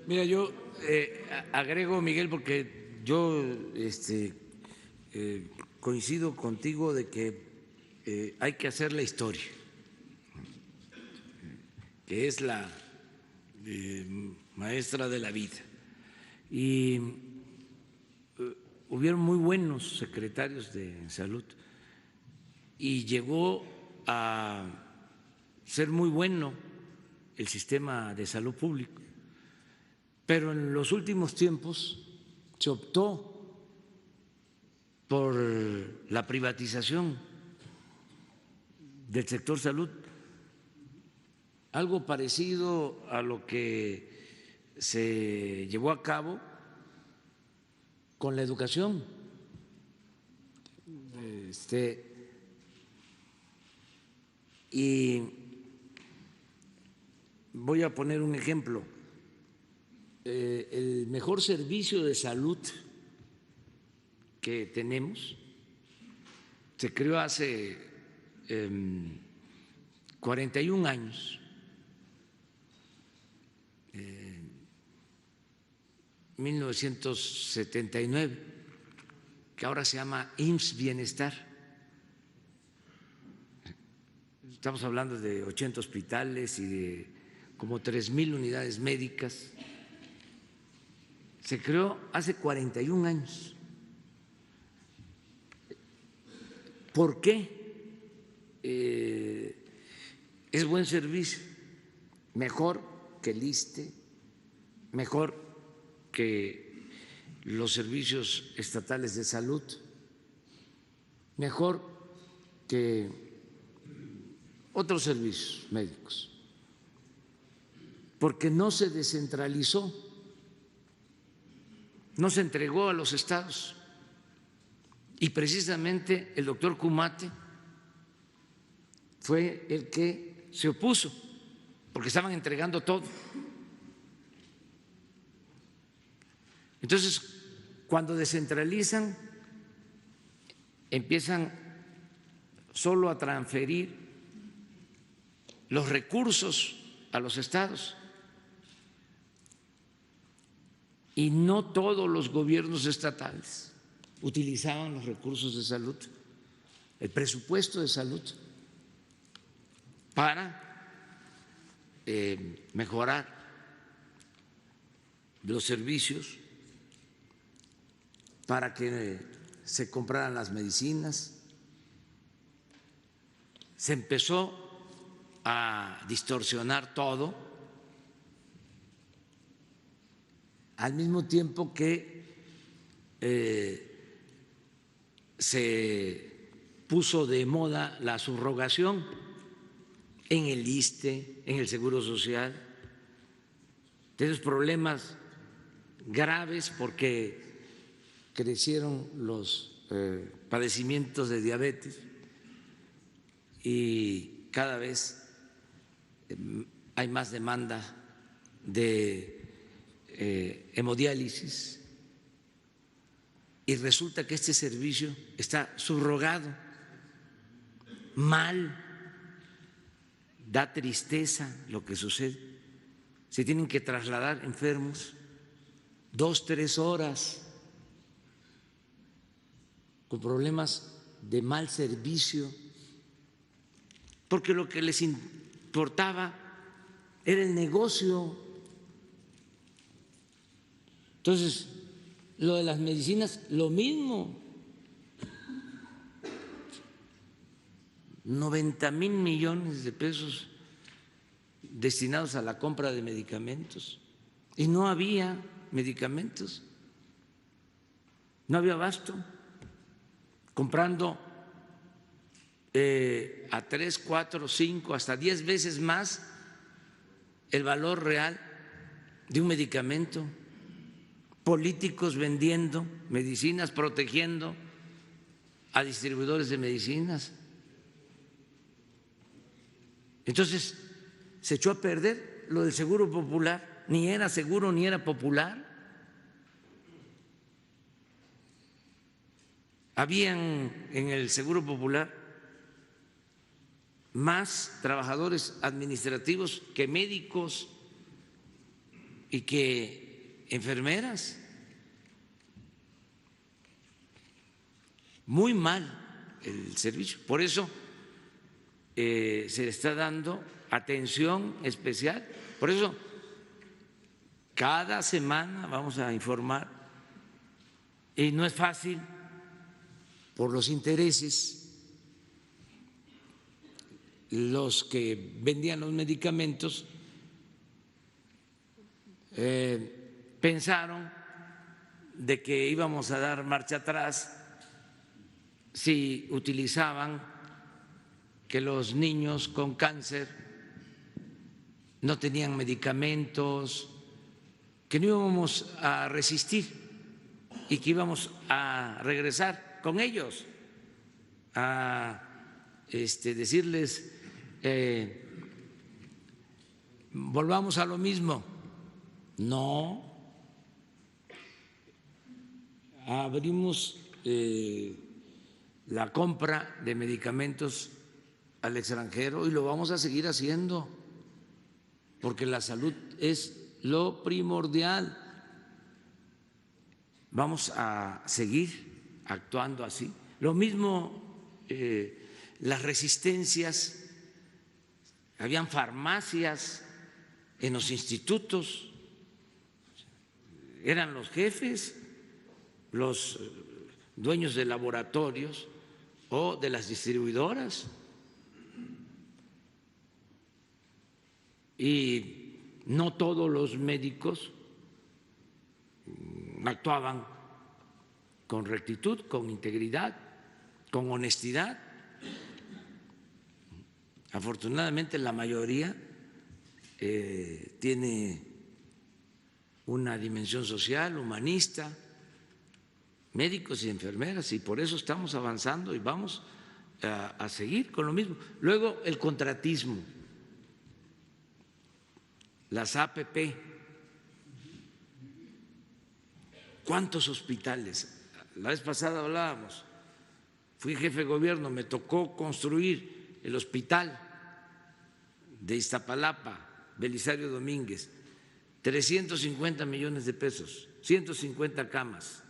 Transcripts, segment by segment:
Mira, yo agrego, Miguel, porque yo coincido contigo de que hay que hacer la historia, que es la maestra de la vida. Y hubieron muy buenos secretarios de salud y llegó a ser muy bueno el sistema de salud público, pero en los últimos tiempos se optó por la privatización del sector salud, algo parecido a lo que se llevó a cabo con la educación. Y voy a poner un ejemplo. El mejor servicio de salud que tenemos se creó hace 41 años, 1979, que ahora se llama IMSS Bienestar. Estamos hablando de 80 hospitales y de como 3,000 unidades médicas. Se creó hace 41 años. ¿Por qué? Es buen servicio, mejor que el ISSSTE, mejor que los servicios estatales de salud, mejor que otros servicios médicos, porque no se descentralizó, no se entregó a los estados. Y precisamente el doctor Kumate fue el que se opuso, porque estaban entregando todo. Entonces, cuando descentralizan, empiezan solo a transferir los recursos a los estados. Y no todos los gobiernos estatales utilizaban los recursos de salud, el presupuesto de salud, para mejorar los servicios, para que se compraran las medicinas. Se empezó a distorsionar todo, al mismo tiempo que se puso de moda la subrogación en el ISSSTE, en el Seguro Social. Tenemos problemas graves porque crecieron los padecimientos de diabetes y cada vez hay más demanda de hemodiálisis, y resulta que este servicio está subrogado, mal. Da tristeza lo que sucede. Se tienen que trasladar enfermos 2, 3 horas con problemas de mal servicio, porque lo que les importaba era el negocio. Entonces, lo de las medicinas, lo mismo. 90,000 millones de pesos destinados a la compra de medicamentos, y no había medicamentos, no había abasto, comprando a 3, 4, 5, hasta 10 veces más el valor real de un medicamento. Políticos vendiendo medicinas, protegiendo a distribuidores de medicinas. Entonces se echó a perder lo del Seguro Popular, ni era seguro ni era popular. Habían en el Seguro Popular más trabajadores administrativos que médicos. y que enfermeras, muy mal el servicio. Por eso se le está dando atención especial. Por eso cada semana vamos a informar, y no es fácil por los intereses. Los que vendían los medicamentos pensaron de que íbamos a dar marcha atrás si utilizaban que los niños con cáncer no tenían medicamentos, que no íbamos a resistir y que íbamos a regresar con ellos a decirles volvamos a lo mismo. No, abrimos la compra de medicamentos al extranjero y lo vamos a seguir haciendo, porque la salud es lo primordial. Vamos a seguir actuando así. Lo mismo las resistencias, habían farmacias en los institutos, eran los jefes, los dueños de laboratorios o de las distribuidoras, y no todos los médicos actuaban con rectitud, con integridad, con honestidad. Afortunadamente la mayoría tiene una dimensión social, humanista, médicos y enfermeras, y por eso estamos avanzando y vamos a seguir con lo mismo. Luego el contratismo, las APP. ¿Cuántos hospitales? La vez pasada hablábamos, fui jefe de gobierno, me tocó construir el hospital de Iztapalapa, Belisario Domínguez, 350 millones de pesos, 150 camas.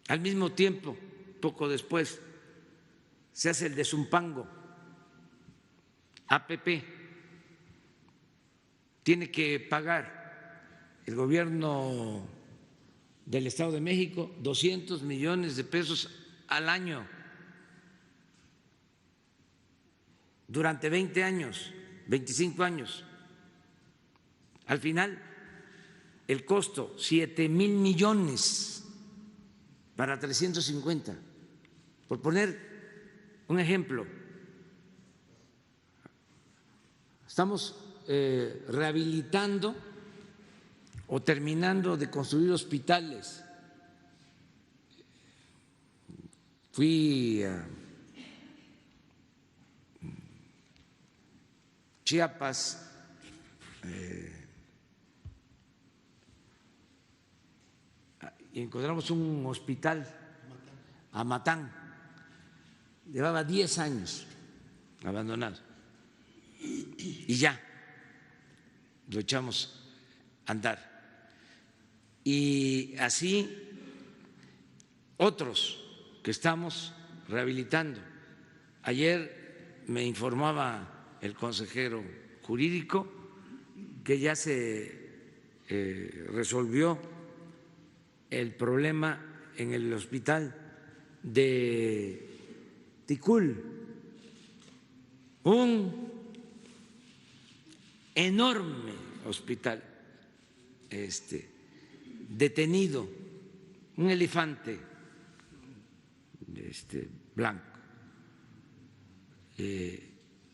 Al mismo tiempo, poco después, se hace el de Zumpango, APP. Tiene que pagar el gobierno del Estado de México 200 millones de pesos al año durante 20 años, 25 años. Al final, el costo, 7,000 millones para 350. Por poner un ejemplo, estamos rehabilitando o terminando de construir hospitales. Fui a Chiapas, y encontramos un hospital, Amatán, llevaba 10 años abandonado y ya lo echamos a andar. Y así otros que estamos rehabilitando. Ayer me informaba el consejero jurídico que ya se resolvió el problema en el hospital de Ticul, un enorme hospital, detenido, un elefante blanco,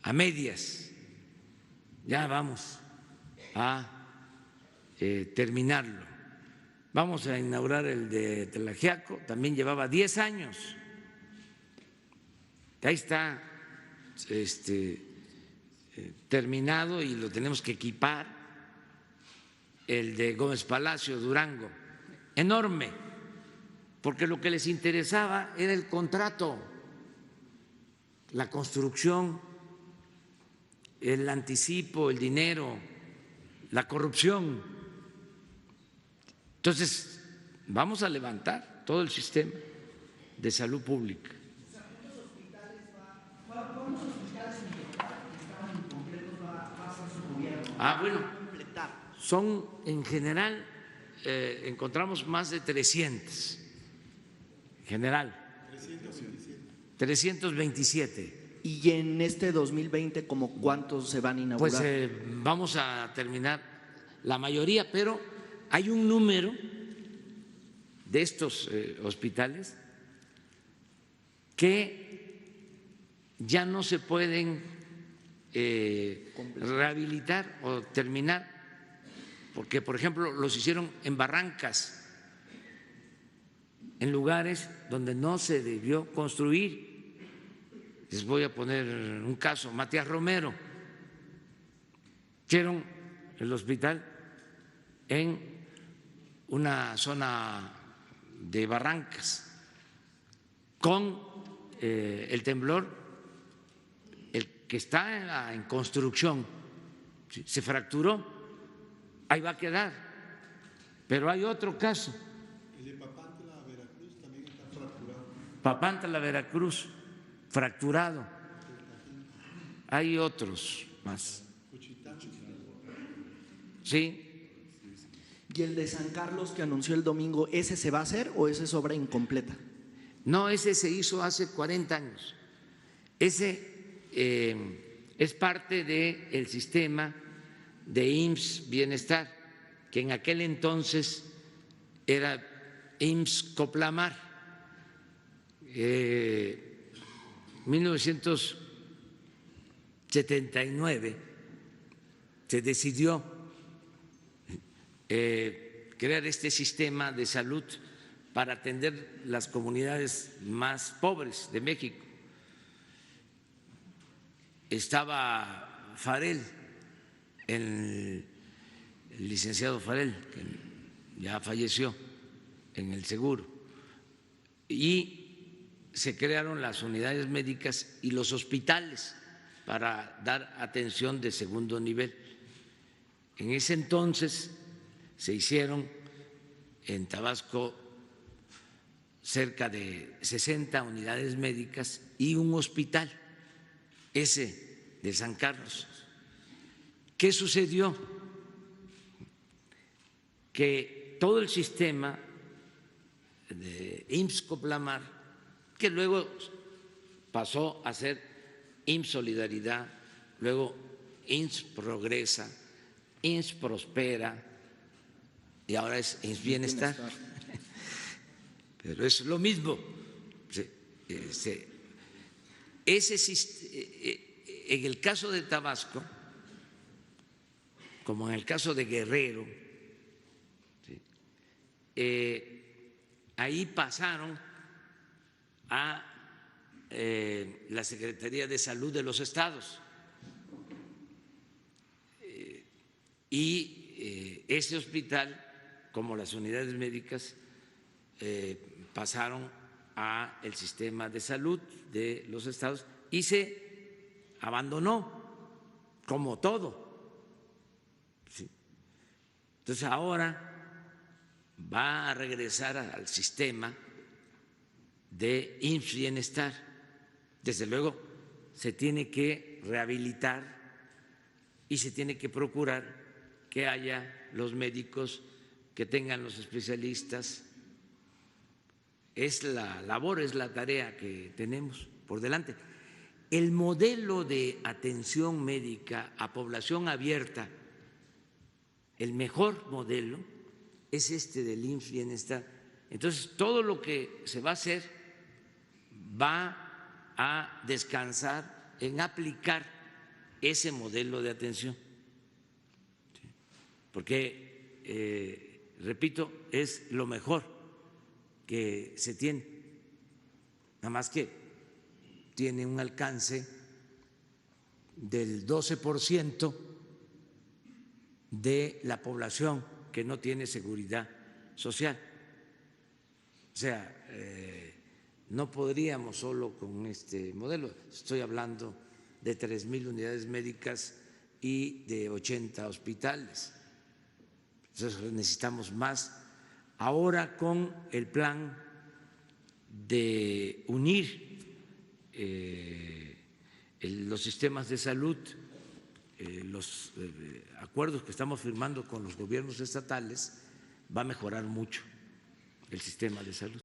a medias. Ya vamos a terminarlo. Vamos a inaugurar el de Tlaxiaco, también llevaba 10 años. Ahí está terminado y lo tenemos que equipar. El de Gómez Palacio, Durango, enorme, porque lo que les interesaba era el contrato, la construcción, el anticipo, el dinero, la corrupción. Entonces, vamos a levantar todo el sistema de salud pública. ¿Cuántos hospitales en total que estaban incompletos va a hacer su gobierno? Bueno, son en general, encontramos más de 300, en general. 327. ¿Y en este 2020 como cuántos se van a inaugurar? Pues vamos a terminar la mayoría, pero hay un número de estos hospitales que ya no se pueden rehabilitar o terminar, porque, por ejemplo, los hicieron en barrancas, en lugares donde no se debió construir. Les voy a poner un caso, Matías Romero, hicieron el hospital en una zona de barrancas, con el temblor, el que está en construcción, se fracturó, ahí va a quedar. Pero hay otro caso. El de Papantla, Veracruz, también está fracturado. Papantla, Veracruz, fracturado. Hay otros más. Sí. ¿Y el de San Carlos que anunció el domingo, ese se va a hacer o ese es obra incompleta? No, ese se hizo hace 40 años. Ese es parte del sistema de IMSS Bienestar, que en aquel entonces era IMSS Coplamar. 1979 se decidió crear este sistema de salud para atender las comunidades más pobres de México. Estaba Farel, el licenciado Farel, que ya falleció en el Seguro, y se crearon las unidades médicas y los hospitales para dar atención de segundo nivel. En ese entonces se hicieron en Tabasco cerca de 60 unidades médicas y un hospital, ese de San Carlos. ¿Qué sucedió? Que todo el sistema de IMSS Coplamar, que luego pasó a ser IMSS Solidaridad, luego IMSS Progresa, IMSS Prospera y ahora es IMSS Bienestar. Pero es lo mismo. En el caso de Tabasco, como en el caso de Guerrero, ahí pasaron a la Secretaría de Salud de los estados y ese hospital, como las unidades médicas, pasaron a el sistema de salud de los estados y se abandonó, como todo. ¿Sí? Entonces ahora va a regresar al sistema de IMSS Bienestar. Desde luego se tiene que rehabilitar y se tiene que procurar que haya los médicos, que tengan los especialistas. Es la labor, es la tarea que tenemos por delante. El modelo de atención médica a población abierta, el mejor modelo es este del IMSS Bienestar. Entonces, todo lo que se va a hacer va a descansar en aplicar ese modelo de atención, porque, repito, es lo mejor que se tiene, nada más que tiene un alcance del 12% de la población que no tiene seguridad social. O sea, no podríamos solo con este modelo. Estoy hablando de 3,000 unidades médicas y de 80 hospitales. Entonces necesitamos más. Ahora con el plan de unir los sistemas de salud, los acuerdos que estamos firmando con los gobiernos estatales, va a mejorar mucho el sistema de salud.